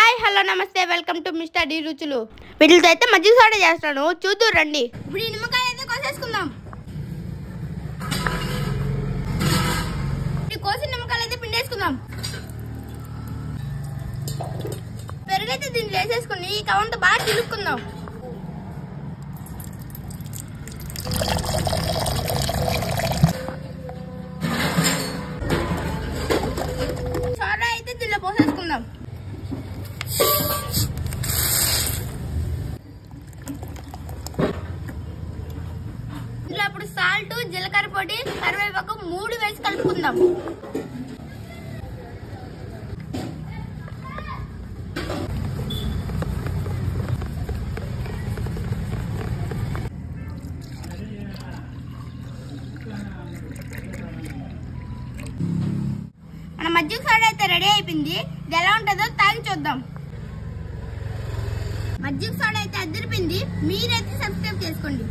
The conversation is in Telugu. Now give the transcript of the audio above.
హాయ్ హలో నమస్తే వెల్కమ్ టు మిస్టర్ డి రుచులు. వీటితో అయితే మజ్జిగ సోడా చేస్తాను, చూద్దురు రండి. ఇప్పుడు ఈ నిమ్మకాయ అయితే కోసేసుకుందాం. ఈ కోసిన నిమ్మకాయలు అయితే పిండేసుకుందాం. పెరుగైతే దీన్ని వేసేసుకుని ఈ కవంతో బాగా చిలుక్కుందాం. సోడా అయితే దీనిలో పోసేసుకుందాం. ఇందులో అప్పుడు సాల్ట్, జీలకర్ర పొడి, కరివేపాకు 3 వేసి కలుపుకుందాం. మన మజ్జిగ సోడా అయితే రెడీ అయిపోయింది. ఇది ఎలా ఉంటుందో తాగి చూద్దాం. మజ్జిగ సోడా అయితే అదిరిపోయింది. మీరైతే సబ్స్క్రైబ్ చేసుకోండి.